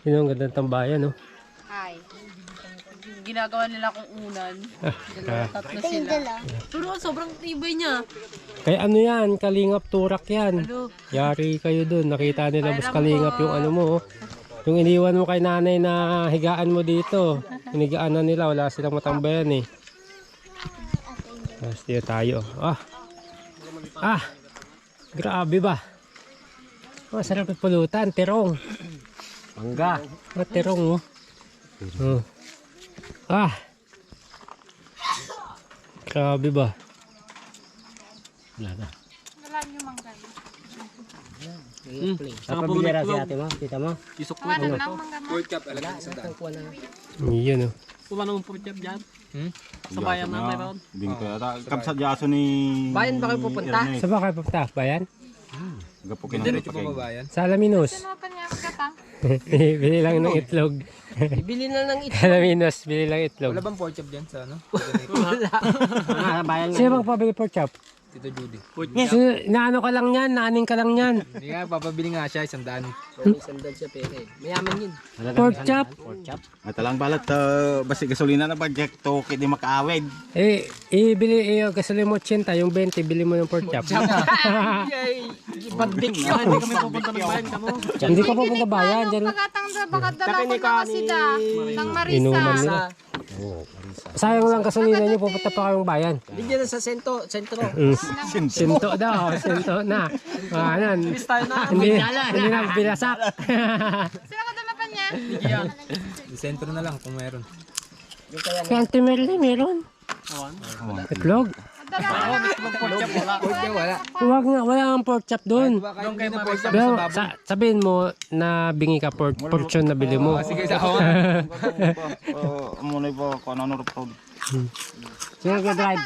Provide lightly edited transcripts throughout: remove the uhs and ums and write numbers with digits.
Yun ang gandang tambayan, no? Ay. Ginagawa nila kung unan. Tatlo sila. Pero sobrang tibay niya. Kaya ano yan, kalingap turak yan. Ano? Yari kayo dun. Nakita nila mas kalingap yung ano mo. Yung iniwan mo kay nanay na higaan mo dito. Hinigaan na nila. Wala silang matambayan eh. Tapos dito tayo. Grabe ba? Masarap yung pulutan. Terong. Mangga. Terong oh. Grabe ba? Wala na. Wala niyo manggan. Napabili rin si ate mo. Kita mo? Wala nang manggan. Pork chop, alam sa daan. Yun oh. Wala namang pork chop dyan. Sa bayan na mayroon. Binto yata. Kapsat yaso ni... Bayan ba kayo pupunta? Saan ba kayo pupunta? Bayan? Gapukin Diretso pa babayan. Sa Alaminos. Sino pa niya katang? Bili lang ng itlog. Ibili na ng ito. Alaminos, bili lang itlog. Wala bang pork chop dyan sa ano? Bayan Sino bang pabili pork chop? Tito Judy. Naano ka lang yan, naaning ka lang yan. Hindi nga, papabili nga siya, 100. Sandal siya pere. Mayaman yun. Pork chop. At talang balat basi gasolina na project to kiti makaawid. Ibili gasolin mo 80, yung 20, bili mo ng pork chop. Badbik yun. Hindi kami pupunta ng bayan kamo. Hindi ka pupunta bayan. Dyan. Baka dala ko na kasi da. Ng Inuman Marisa. nila. Sayang lang gasolina nyo, pupunta pa kayong bayan. Hindi dyan sa sentro. Sinto daw, sinto na. Anan. Tayo na. Hindi na bilasak. Sino ka dala pa niya? Sentro na lang kung meron. Si Auntie Merly, meron. Itlog. Pork chop, wala. Huwag nga, wala kang pork chop doon. Doon kayo na pork chop Pero, sa baboy. sabihin mo na bingi ka portion na bili mo. Sige, sa ako. Muna po kung ano po. Sino mag-drive?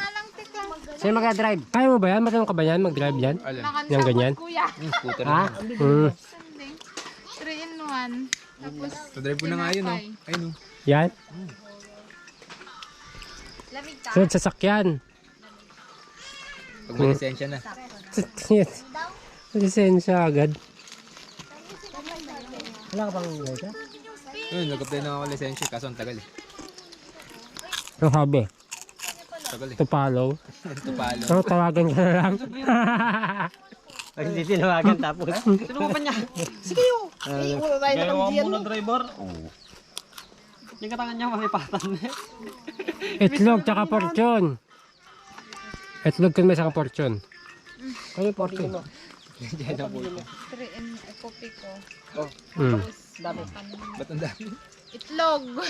Sino mag-drive? Kaya mo ba yan? Marunong ka ba yan? Mag-drive yan? Yung ganyan? Kuya. Scooter Ha? na. 3 in 1. Tapos, Sa-drive ko na nga yun, oh. Ayun, oh. Yan? lamig ka. Sunod sasakyan. Pag may lisensya na. Lisensya agad. Wala ka bang lisensya? Ayun, nag-apply na ako ng lisensya, kaso ang tagal eh. Ano sabi? Tagal eh. To follow. Ito palo. So, tawagan ka na lang. Pag hindi tinawagan tapos. Sino mo pa niya? Sige yun. Wala tayo nakamdiyan mo. Driver. Yung katangan niya malipatan eh. Itlog tsaka portion. Itlog kan may saka portion. Ano yung portion? 3 in kopi ko. Ba't ang dami? Itlog.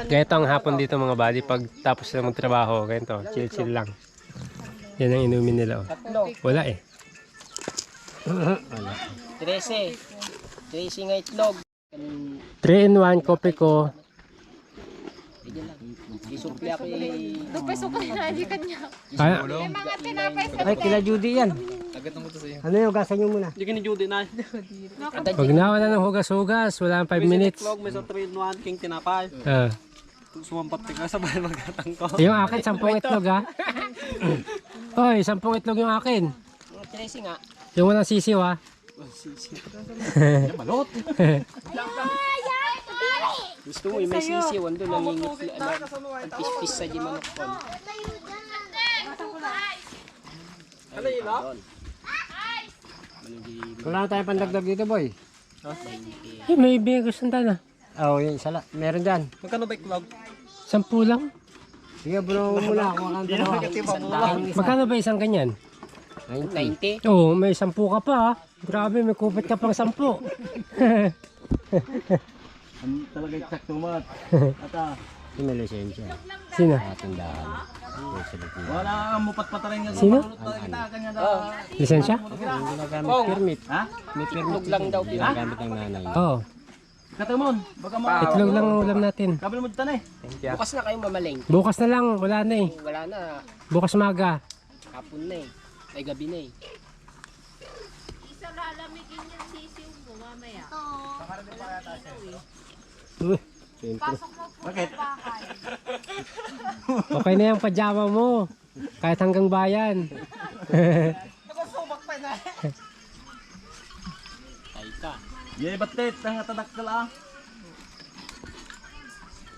Ganito ang hapon dito mga buddy. Pag tapos na magtrabaho, ganito. Chill-chill lang. Yan ang inumin nila. Oh. Wala eh. 13 nga itlog. 3 in 1 kopi ko. Isupli ako eh. Nagpeso ko na hindi kanya. Ay, May mga tinapay sa ay kila Judy yan. Agad ang kuto sa'yo. Ano yung gasan nyo muna? Hindi ka ni Judy na. Huwag na, wala ng hugas-hugas. Wala ng 5 minutes. Itlog, may sa 3 in 1 king tinapay. Sumampat ka sa bayan magkatang ko. Yung akin, 10 itlog ha. Oy, 10 itlog yung akin. 13 nga. Yung walang sisiw ha. Balot. Gusto mo, may sisiw. Ando nangingit. Ang pis-pis sa di manok ko. Ano yun ha? Wala na tayong pandagdag dito boy. May bigos na na. Oo, yun, isa lang. Meron dyan. Magkano ba itlog? 10 lang. Sige, bro, muna. Magkano ba isang ganyan? 90. Oo, may 10 ka pa ha. Grabe, may kupit ka pang 10. Talaga eksakto mat. Sino may lisensya? Sino? Wala mo patpatarin nga. Sino? Kanya Lisensya? Permit. Ha? May permit lang daw. Ginagamit ng nanay. Oo. Katamon, baka ma Itlog lang ang ulam natin. kabel mo tanay. Bukas na kayo mamaling. Bukas na lang, wala na eh. Wala na. Bukas maga. Hapon na eh. Ay gabi na eh. Isa lalamigin yung sisiw mo mamaya. Pasok mo po sa bahay. Okay na yung pajama mo. Kahit hanggang bayan. Ay ka. Yay, batet. Tanga tadak ka lang.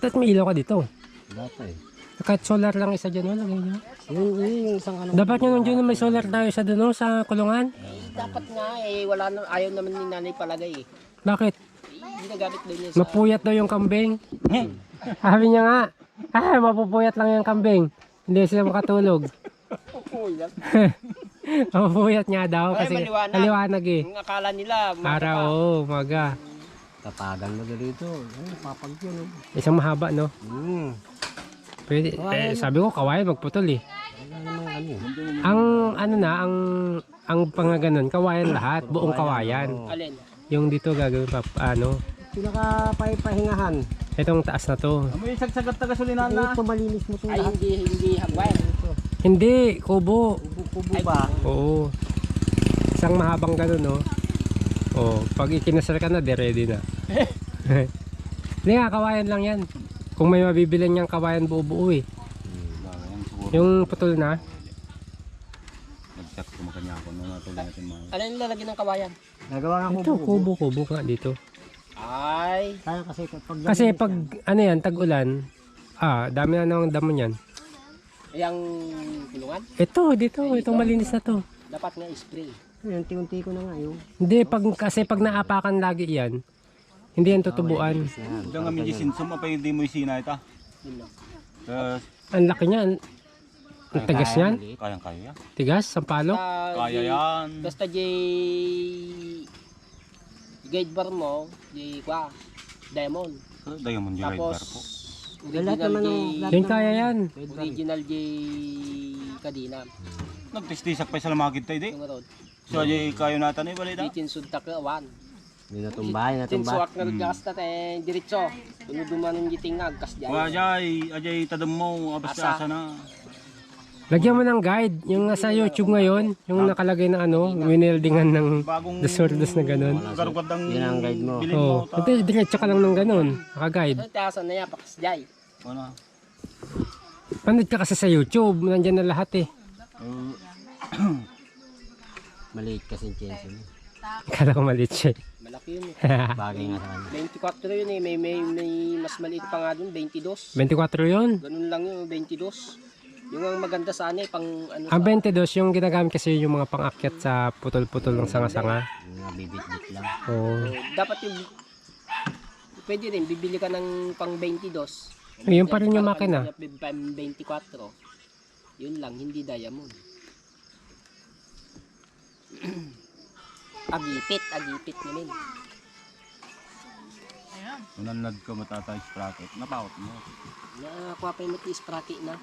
Ba't may ilaw ka dito? Dati. Kahit solar lang isa dyan, lagay nyo. Yung isang ano. Dapat nyo nung dyan may solar tayo sa doon, no, sa kulungan. Dapat nga eh, wala na, ayaw naman ni nanay palagay eh. Bakit? Ginagamit din niya sa... Mapuyat daw yung kambing. Sabi niya nga, mapupuyat lang yung kambing. Hindi sila makatulog. Pupuyat. Mapupuyat nga daw Ay, kasi maliwanag. maliwanag eh. Yung akala nila, Araw, oo, maga. Tatagan mo dito. Ay, papag yun. Isang mahaba, no? Pwede, sabi ko, kawayan magputol eh. Ang ano na, ang pangaganon, kawayan lahat, buong kawayan. Alin? Yung dito gagawin pa, ano, Pinaka-pahingahan. itong taas na to. Amoy sagsagat na gasolina na. Ito malinis mo itong lahat. Ay, hindi hagwan. Hindi, kubo. Kubo ba? Oo. Isang mahabang ganun, no? Oh, pag ikinasal ka na, di ready na. Hindi nga, kawayan lang yan. Kung may mabibilan niyang kawayan buo-buo eh. Yung putol na, Nagsak ko makanya ako nung natuloy natin mga. Ano yung lalagyan ng kawayan? ito, kubo nga dito. Ay. Kaya kasi pag... Kasi pag, ano yan, tag-ulan, dami na ng damo niyan. Yung kulungan, Ito, dito, itong malinis na to. dapat nga spray. Unti-unti ko na nga yung... Hindi, kasi pag naapakan lagi yan, hindi yan tutubuan. Diyan nga medyo sinsum, apay hindi mo isina ito. Tapos, Ang laki niyan. Ang tigas niyan. kayang-kaya. Tigas, sampalo. Kaya yan. Basta guide bar mo, diamond. Diamond yung ride bar po. Original Yan kaya yan. Original kadina. Nagtistisak pa sa lamagid tayo di. Yung road. So, ay kayo natin ay balay da. Ditin sudtak ka, one. Hindi natumbay, Tinsuwak na rin kastat diretso. Tunuduman ng gitingag, kas dyan. Ajay tadam mo, abas Asa. asa na. Lagyan mo ng guide. Yung nasa YouTube ngayon, yung nakalagay na ano, wineldingan ng Bagong daswordos na ganun. garugad ang Yan ang guide mo. bilin Oo. mo. Hindi, diretso ka lang ng ganun. Naka-guide. Ano tasan na yan, pakas dyan. Ano? Panood ka kasi sa YouTube. Nandyan na lahat eh. Maliit kasi yung chance mo. Kala ko maliit siya. Malaki yun eh. Bagay nga sa kanya. 24 yun eh, may mas maliit pa nga dun, 22. 24 yun. Ganun lang yun, 22. Yung ang maganda sana eh, pang ano Ang 22, yung ginagamit kasi yung mga pang-akyat sa putol-putol ng sanga-sanga. Yung mga bibit-bit lang. Oo. dapat yung pwede rin, bibili ka ng pang 22. Yun pa rin yung makina. Pang 24. Yun lang, hindi diamond. agipit namin. Unanad ko matatay sprocket. Napakot mo. Nakakuha pa yung mati sprocket na.